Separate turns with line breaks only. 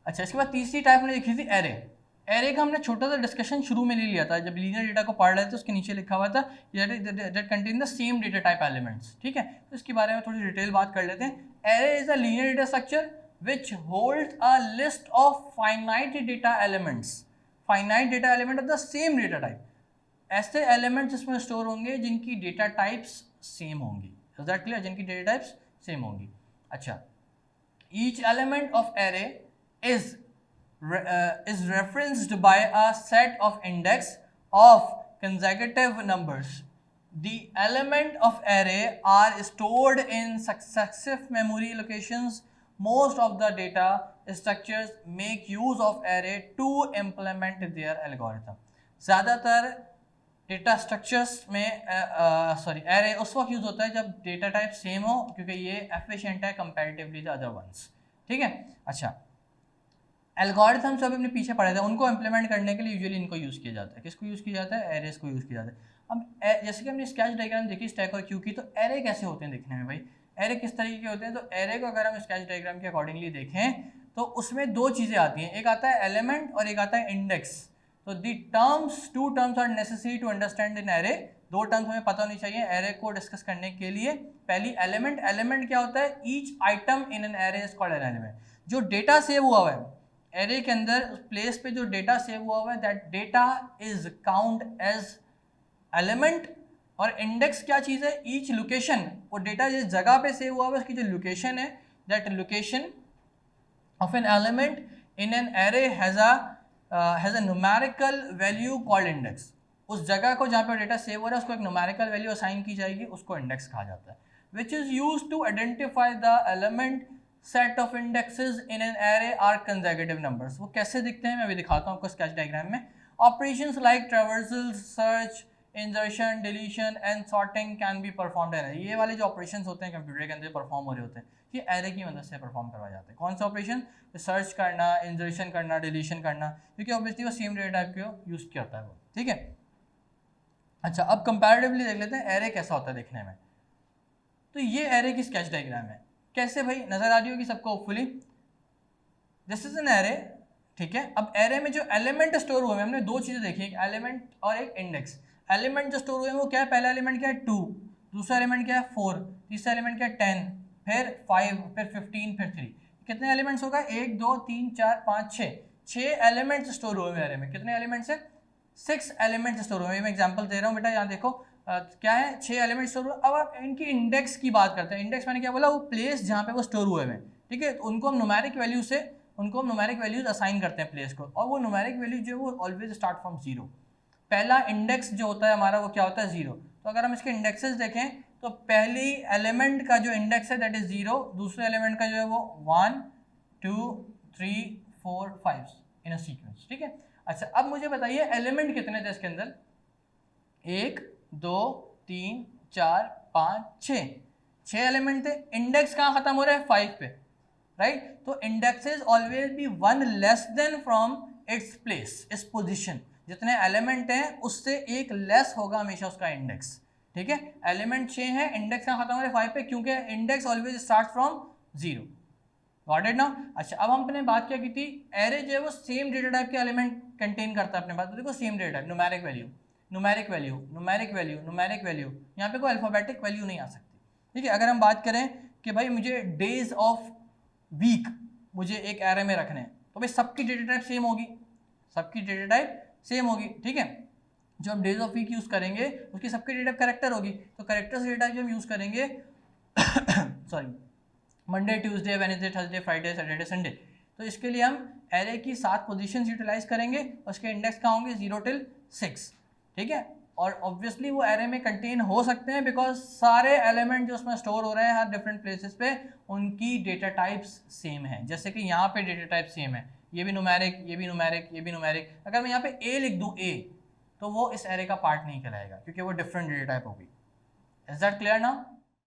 अच्छा, इसके बाद तीसरी टाइप हमने देखी थी एरे। एरे का हमने छोटा सा डिस्कशन शुरू में ले लिया था, जब लीनियर डेटा को पढ़ रहे थे उसके नीचे लिखा हुआ था that contain the same data type elements. ठीक है, तो इसके बारे में थोड़ी डिटेल बात कर लेते हैं। Array is a linear data structure which holds a list of finite data elements of the same data type। ऐसे एलिमेंट्स इसमें स्टोर होंगे जिनकी डेटा टाइप्स सेम होंगी। Is that clear? जिनकी डेटा टाइप्स सेम होंगी। अच्छा, each element of array is referenced by a set of index of consecutive numbers। The element of array are stored in successive memory locations। Most of the data structures make use of array to implement their algorithm। ज़्यादातर data structures में array उस वक्त use होता है जब data type same हो, क्योंकि ये एफिशिएंट है कंपैरेटिवली द अदर वंस। ठीक है। अच्छा, एल्गोरिथम्स अभी हमने पीछे पढ़े थे, उनको इंप्लीमेंट करने के लिए यूजुअली इनको यूज़ किया जाता है। किसको यूज़ किया जाता है? एरेस को यूज़ किया जाता है। अब जैसे कि हमने स्केच डायग्राम देखी स्टैक और क्यू की, तो एरे कैसे होते हैं देखने में भाई, एरे किस तरीके के होते हैं। तो एरे को अगर हम स्केच डायग्राम के अकॉर्डिंगली देखें तो उसमें दो चीज़ें आती हैं, एक आता है एलिमेंट और एक आता है इंडेक्स। तो two terms are necessary to understand in array. दो टर्म्स हमें पता होनी चाहिए एरे को डिस्कस करने के लिए। पहली एलिमेंट, एलिमेंट क्या होता है? Each item in an array is called an element. जो डेटा सेव हुआ है एरे के अंदर, उस प्लेस पे जो डेटा सेव हुआ है that data is count as element. और इंडेक्स क्या चीज़ है? ईच लोकेशन, वो डेटा जिस जगह पे सेव हुआ है उसकी जो लोकेशन है, that location of an element in an array has a numerical value called index. उस जगह को जहाँ पे डेटा सेव हो रहा है उसको एक न्यूमेरिकल वैल्यू असाइन की जाएगी, उसको इंडेक्स कहा जाता है। Which is use to identify the element set of indexes in an array are consecutive numbers. वो कैसे दिखते हैं मैं अभी दिखाता हूँ आपको स्केच डायग्राम में। Operations like traversal, search, insertion, deletion and sorting can be performed in array. ये वाले जो ऑपरेशंस होते हैं कंप्यूटर के अंदर परफॉर्म हो रहे होते हैं, ये एरे की मदद से परफॉर्म करवाए जाते हैं। कौन सा ऑपरेशन? सर्च करना, इंजर्शन करना, डिलीशन करना, क्योंकि ऑब्वियसली वो सेम डेटा टाइप को यूज करता है वो। ठीक है। अच्छा, अब कंपैरेटिवली देख लेते हैं एरे कैसा होता है देखने में। तो ये एरे की स्केच डायग्राम है। कैसे भाई, नजर आ रही होगी सबको hopefully. This is an array. ठीक है। अब एरे में जो एलिमेंट स्टोर हुए हैं, हमने दो चीजें देखी, एक एलिमेंट और एक इंडेक्स। एलिमेंट जो स्टोर हुए हैं वो क्या है? पहला एलिमेंट क्या है? 2, दूसरा एलिमेंट क्या है? 4, तीसरा एलिमेंट क्या है? 10, फिर 5, फिर 15, फिर 3। कितने एलिमेंट्स होगा? 1 2 3 4 5 6। 6 एलिमेंट्स स्टोर हुए हैं एरे में। कितने एलिमेंट्स है? 6 एलिमेंट्स स्टोर हुए हैं। मैं एग्जांपल दे रहा हूँ बेटा, यहाँ देखो क्या है? 6 एलिमेंट्स स्टोर हुए। अब आप इनकी इंडेक्स की बात करते हैं। इंडेक्स मैंने क्या बोला? वो प्लेस जहाँ पे वो स्टोर हुए हैं। ठीक है। तो उनको हम न्यूमेरिक वैल्यूज असाइन करते हैं प्लेस को, और वो न्यूमेरिक वैल्यू जो है वो ऑलवेज स्टार्ट फ्रॉम 0। पहला इंडेक्स जो होता है हमारा वो क्या होता है? 0। तो अगर हम इसके इंडेक्सेस देखें तो पहली एलिमेंट का जो इंडेक्स है दैट इज 0, दूसरे एलिमेंट का जो है वो 1 2 3 4 5 इन अ सीक्वेंस। ठीक है। अच्छा, अब मुझे बताइए एलिमेंट कितने थे इसके अंदर? 1 2 3 4 5 6 एलिमेंट थे। इंडेक्स कहाँ खत्म हो रहा है? 5 पे, राइट। तो indexes always be 1 less than from its place, इस पोजीशन। जितने एलिमेंट हैं उससे एक लेस होगा हमेशा उसका इंडेक्स। ठीक है। एलिमेंट 6 है, इंडेक्स कहाँ खत्म हो रहा है? 5 पे, क्योंकि index always start from 0। Got it ना? अच्छा, अब हमने बात क्या की थी? एरे जो है वो सेम डेटा टाइप के एलिमेंट कंटेन करता है अपने पास। तो देखो same data type, numeric value, numeric value, numeric value, numeric value, यहाँ पे कोई अल्फाबेटिक वैल्यू नहीं आ सकती। ठीक है। अगर हम बात करें कि भाई मुझे डेज ऑफ वीक मुझे एक एरे में रखने हैं, तो भाई सबकी डेटा टाइप सेम होगी, सबकी डेटा टाइप सेम होगी। ठीक है। जो हम डेज ऑफ वीक यूज करेंगे उसकी सबकी डेटा टाइप करेक्टर होगी। तो करेक्टर्स डेटा टाइप जो हम यूज करेंगे sorry, Monday, Tuesday, Wednesday, Thursday, Friday, Saturday, Sunday. तो इसके लिए हम एरे की 7 पोजीशंस यूटिलाइज करेंगे, उसके इंडेक्स कहाँ होंगे? 0 till 6। ठीक है। और ऑब्वियसली वो एरे में कंटेन हो सकते हैं बिकॉज सारे एलिमेंट जो उसमें स्टोर हो रहे हैं हर डिफरेंट प्लेसेस पे, उनकी डेटा टाइप्स सेम है। जैसे कि यहाँ पे डेटा टाइप सेम है, ये भी न्यूमेरिक, ये भी न्यूमेरिक, ये भी न्यूमेरिक। अगर मैं यहाँ पे ए लिख दूँ ए, तो वो इस एरे का पार्ट नहीं कहलाएगा क्योंकि वो डिफरेंट डेटा टाइप होगी। Is that clear now?